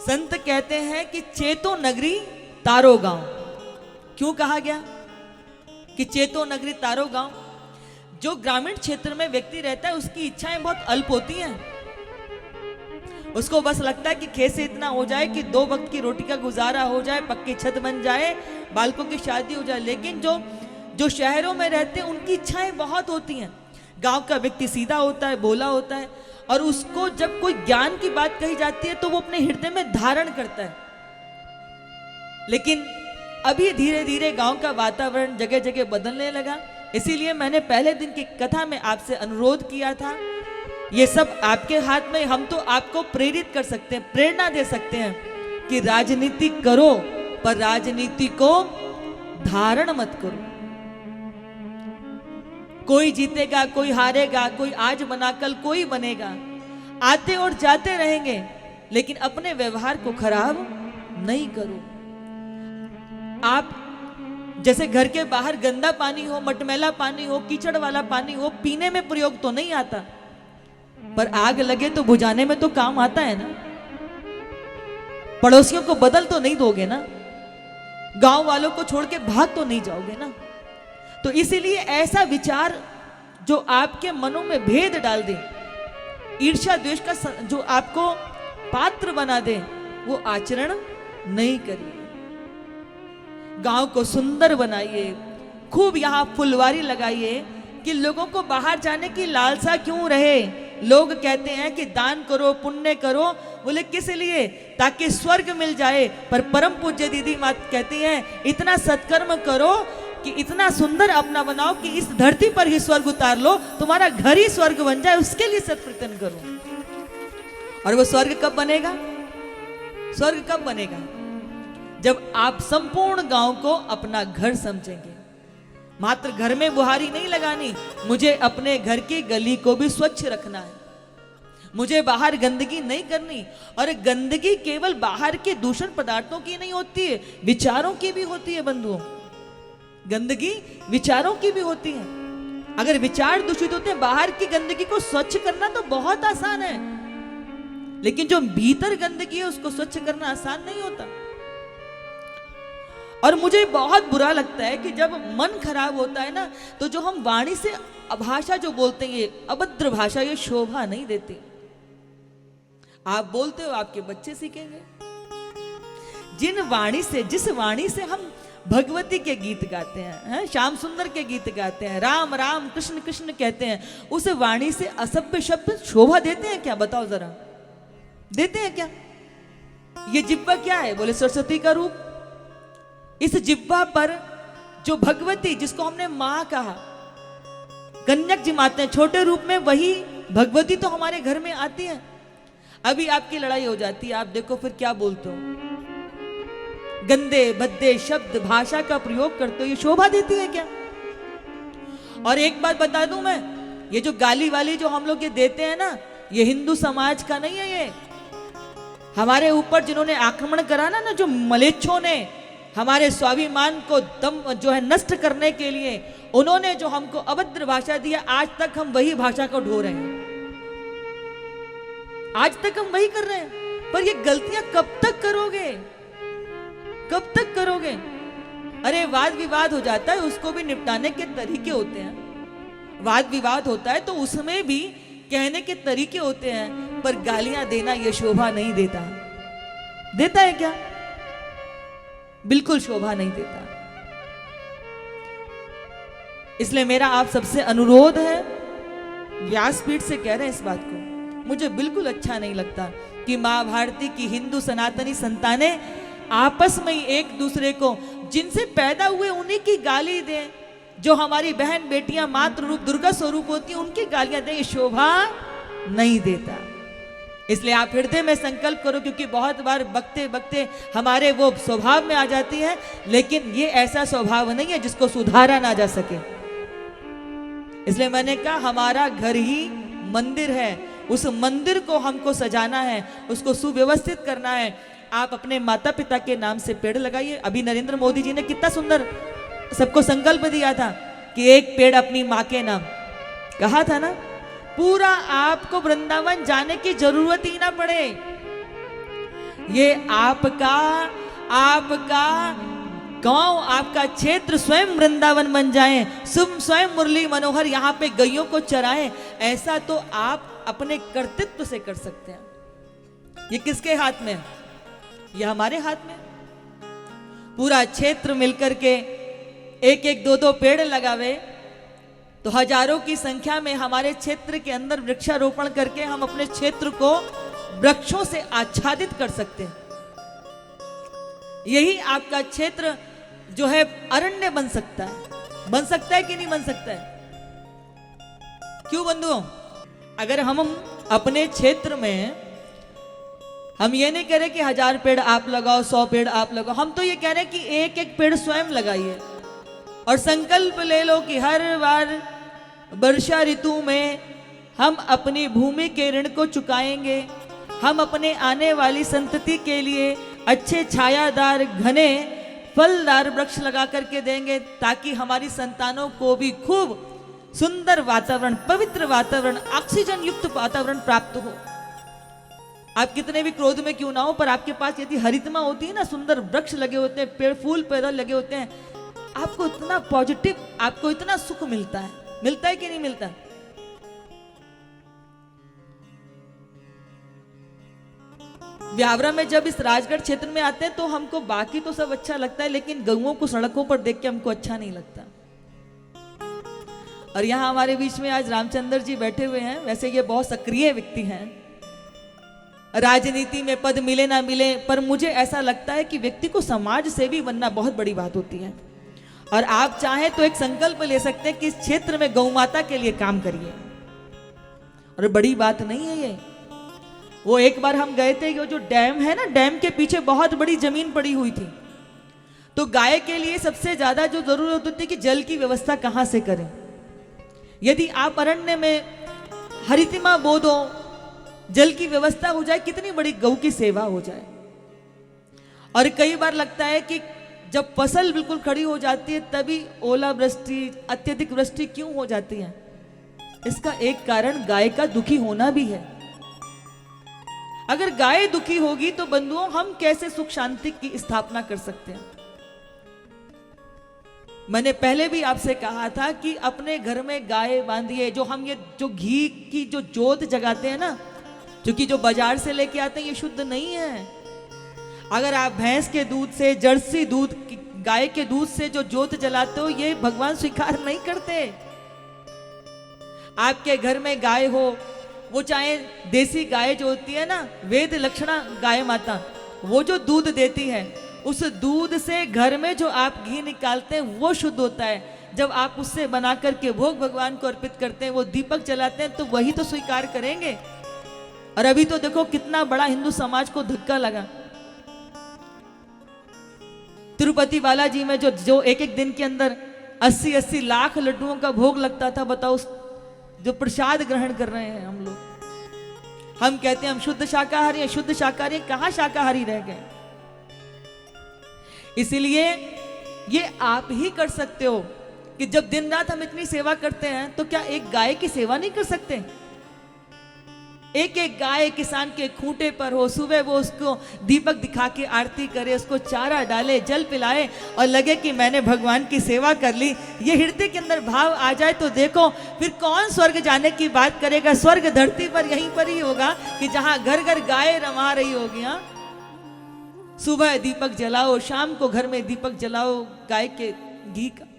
संत कहते हैं कि चेतो नगरी तारो गांव। क्यों कहा गया कि चेतो नगरी तारो गांव? जो ग्रामीण क्षेत्र में व्यक्ति रहता है उसकी इच्छाएं बहुत अल्प होती हैं। उसको बस लगता है कि खेत से इतना हो जाए कि 2 वक्त की रोटी का गुजारा हो जाए, पक्की छत बन जाए, बालकों की शादी हो जाए। लेकिन जो शहरों में रहते हैं उनकी इच्छाएं बहुत होती हैं। गांव का व्यक्ति सीधा होता है, भोला होता है, और उसको जब कोई ज्ञान की बात कही जाती है तो वो अपने हृदय में धारण करता है। लेकिन अभी धीरे धीरे गांव का वातावरण जगह जगह बदलने लगा। इसीलिए मैंने पहले दिन की कथा में आपसे अनुरोध किया था, ये सब आपके हाथ में। हम तो आपको प्रेरित कर सकते हैं, प्रेरणा दे सकते हैं कि राजनीति करो, पर राजनीति को धारण मत करो। कोई जीतेगा, कोई हारेगा, कोई आज बना कल कोई बनेगा, आते और जाते रहेंगे, लेकिन अपने व्यवहार को खराब नहीं करो। आप जैसे घर के बाहर गंदा पानी हो, मटमैला पानी हो, कीचड़ वाला पानी हो, पीने में प्रयोग तो नहीं आता, पर आग लगे तो बुझाने में तो काम आता है ना। पड़ोसियों को बदल तो नहीं दोगे ना, गांव वालों को छोड़ के भाग तो नहीं जाओगे ना। तो इसीलिए ऐसा विचार जो आपके मनों में भेद डाल दे, ईर्ष्या द्वेष का जो आपको पात्र बना दे, वो आचरण नहीं करिए। गांव को सुंदर बनाइए, खूब यहां फुलवारी लगाइए कि लोगों को बाहर जाने की लालसा क्यों रहे। लोग कहते हैं कि दान करो, पुण्य करो, बोले किस लिए? ताकि स्वर्ग मिल जाए। पर परम पूज्य दीदी मात कहती हैं, इतना सत्कर्म करो कि इतना सुंदर अपना बनाओ कि इस धरती पर ही स्वर्ग उतार लो, तुम्हारा घर ही स्वर्ग बन जाए। उसके लिए सत्प्रयत्न करो। और वो स्वर्ग कब बनेगा? स्वर्ग कब बनेगा? जब आप संपूर्ण गांव को अपना घर समझेंगे। मात्र घर में बुहारी नहीं लगानी, मुझे अपने घर की गली को भी स्वच्छ रखना है, मुझे बाहर गंदगी नहीं करनी। और गंदगी केवल बाहर के दूषण पदार्थों की नहीं होती है, विचारों की भी होती है बंधुओं। गंदगी विचारों की भी होती है। अगर विचार दूषित होते हैं, बाहर की गंदगी को स्वच्छ करना तो बहुत आसान है, लेकिन जो भीतर गंदगी है उसको स्वच्छ करना आसान नहीं होता। और मुझे बहुत बुरा लगता है कि जब मन खराब होता है ना, तो जो हम वाणी से भाषा जो बोलते हैं, ये अभद्र भाषा, ये शोभा नहीं देती। आप बोलते हो, आपके बच्चे सीखेंगे। जिस वाणी से हम भगवती के गीत गाते हैं, श्याम सुंदर के गीत गाते हैं, राम राम कृष्ण कृष्ण कहते हैं, उस वाणी से असभ्य शब्द शोभा देते हैं क्या? बताओ जरा, देते हैं क्या? ये जिह्वा क्या है? बोले सरस्वती का रूप। इस जिह्वा पर जो भगवती, जिसको हमने मां कहा, कन्यक जी माते हैं छोटे रूप में, वही भगवती तो हमारे घर में आती है। अभी आपकी लड़ाई हो जाती है, आप देखो फिर क्या बोलते हो, गंदे भद्दे शब्द भाषा का प्रयोग करते हो, ये शोभा देती है क्या? और एक बात बता दूं मैं, ये जो गाली वाली जो हम लोग ये देते हैं ना, ये हिंदू समाज का नहीं है। ये हमारे ऊपर जिन्होंने आक्रमण करा ना, जो मलेच्छों ने हमारे स्वाभिमान को दम जो है नष्ट करने के लिए, उन्होंने जो हमको अभद्र भाषा दिया, आज तक हम वही भाषा को ढो रहे हैं, आज तक हम वही कर रहे हैं। पर ये गलतियां कब तक करोगे? कब तक करोगे? अरे वाद विवाद हो जाता है, उसको भी निपटाने के तरीके होते हैं। वाद विवाद होता है तो उसमें भी कहने के तरीके होते हैं, पर गालियां देना ये शोभा नहीं देता। देता है क्या? बिल्कुल शोभा नहीं देता। इसलिए मेरा आप सबसे अनुरोध है, व्यासपीठ से कह रहे हैं इस बात को, मुझे बिल्कुल अच्छा नहीं लगता कि मां भारती की हिंदू सनातनी संतानें आपस में ही एक दूसरे को, जिनसे पैदा हुए उन्हीं की गाली दें। जो हमारी बहन बेटियां मातृ रूप दुर्गा स्वरूप होती हैं, उनकी गालियां दें, ये शोभा नहीं देता। इसलिए आप हृदय में संकल्प करो, क्योंकि बहुत बार बकते बकते हमारे वो स्वभाव में आ जाती है, लेकिन ये ऐसा स्वभाव नहीं है जिसको सुधारा ना जा सके। इसलिए मैंने कहा, हमारा घर ही मंदिर है, उस मंदिर को हमको सजाना है, उसको सुव्यवस्थित करना है। आप अपने माता पिता के नाम से पेड़ लगाइए। अभी नरेंद्र मोदी जी ने कितना सुंदर सबको संकल्प दिया था कि एक पेड़ अपनी माँ के नाम, कहा था ना। पूरा आपको वृंदावन जाने की जरूरत ही ना पड़े, ये आपका आपका गांव, आपका क्षेत्र स्वयं वृंदावन बन जाए, स्वयं मुरली मनोहर यहाँ पे गैयों को चराएं, ऐसा तो आप अपने कर्तृत्व से कर सकते हैं। ये किसके हाथ में है? ये हमारे हाथ में। पूरा क्षेत्र मिलकर के एक एक दो दो पेड़ लगावे तो हजारों की संख्या में हमारे क्षेत्र के अंदर वृक्षारोपण करके हम अपने क्षेत्र को वृक्षों से आच्छादित कर सकते हैं। यही आपका क्षेत्र जो है अरण्य बन सकता है कि नहीं बन सकता है? क्यों बंधुओं? अगर हम अपने क्षेत्र में, हम ये नहीं कह रहे कि 1000 पेड़ आप लगाओ, 100 पेड़ आप लगाओ, हम तो ये कह रहे हैं कि एक एक पेड़ स्वयं लगाइए और संकल्प ले लो कि हर बार वर्षा ऋतु में हम अपनी भूमि के ऋण को चुकाएंगे, हम अपने आने वाली संतति के लिए अच्छे छायादार घने फलदार वृक्ष लगा करके देंगे, ताकि हमारी संतानों को भी खूब सुंदर वातावरण, पवित्र वातावरण, ऑक्सीजन युक्त वातावरण प्राप्त हो। आप कितने भी क्रोध में क्यों ना हो, पर आपके पास यदि हरितमा होती है ना, सुंदर वृक्ष लगे होते हैं, पेड़ फूल पैदा लगे होते हैं, आपको इतना पॉजिटिव, आपको इतना सुख मिलता है कि नहीं मिलता? व्यावरा में जब इस राजगढ़ क्षेत्र में आते हैं तो हमको बाकी तो सब अच्छा लगता है, लेकिन गऊओं को सड़कों पर देख के हमको अच्छा नहीं लगता। और यहाँ हमारे बीच में आज रामचंद्र जी बैठे हुए हैं। वैसे ये बहुत सक्रिय व्यक्ति हैं, राजनीति में पद मिले ना मिले, पर मुझे ऐसा लगता है कि व्यक्ति को समाज सेवी बनना बहुत बड़ी बात होती है। और आप चाहें तो एक संकल्प ले सकते हैं कि इस क्षेत्र में गौ माता के लिए काम करिए, और बड़ी बात नहीं है ये। वो एक बार हम गए थे, जो डैम है ना, डैम के पीछे बहुत बड़ी जमीन पड़ी हुई थी, तो गाय के लिए सबसे ज्यादा जो जरूरत होती है कि जल की व्यवस्था कहां से करें। यदि आप अरण्य में हरितिमा बो दो, जल की व्यवस्था हो जाए, कितनी बड़ी गौ की सेवा हो जाए। और कई बार लगता है कि जब फसल बिल्कुल खड़ी हो जाती है तभी ओला वृष्टि, अत्यधिक वृष्टि क्यों हो जाती है? इसका एक कारण गाय का दुखी होना भी है। अगर गाय दुखी होगी तो बंधुओं हम कैसे सुख शांति की स्थापना कर सकते हैं? मैंने पहले भी आपसे कहा था कि अपने घर में गाय बांधिए। जो हम ये जो घी की जो जोत जगाते हैं ना, क्योंकि जो बाजार से लेके आते हैं ये शुद्ध नहीं है। अगर आप भैंस के दूध से, जर्सी दूध, गाय के दूध से जो जोत जलाते हो, ये भगवान स्वीकार नहीं करते। आपके घर में गाय हो, वो चाहे देसी गाय जो होती है ना, वेद लक्षणा गाय माता, वो जो दूध देती है, उस दूध से घर में जो आप घी निकालते हैं वो शुद्ध होता है। जब आप उससे बना करके भोग भगवान को अर्पित करते हैं, वो दीपक जलाते हैं, तो वही तो स्वीकार करेंगे। और अभी तो देखो कितना बड़ा हिंदू समाज को धक्का लगा। तिरुपति बालाजी में जो एक एक दिन के अंदर 80-80 लाख लड्डुओं का भोग लगता था, बताओ जो प्रसाद ग्रहण कर रहे हैं हम लोग। हम कहते हैं हम शुद्ध शाकाहारी हैं, शुद्ध शाकाहारी, कहां शाकाहारी रह गए। इसलिए ये आप ही कर सकते हो कि जब दिन रात हम इतनी सेवा करते हैं, तो क्या एक गाय की सेवा नहीं कर सकते? एक एक गाय किसान के खूंटे पर हो, सुबह वो उसको दीपक दिखा के आरती करे, उसको चारा डाले, जल पिलाए और लगे कि मैंने भगवान की सेवा कर ली। ये हृदय के अंदर भाव आ जाए तो देखो फिर कौन स्वर्ग जाने की बात करेगा। स्वर्ग धरती पर यहीं पर ही होगा कि जहां घर घर गाय रमा रही होगी। हाँ, सुबह दीपक जलाओ, शाम को घर में दीपक जलाओ गाय के घी का।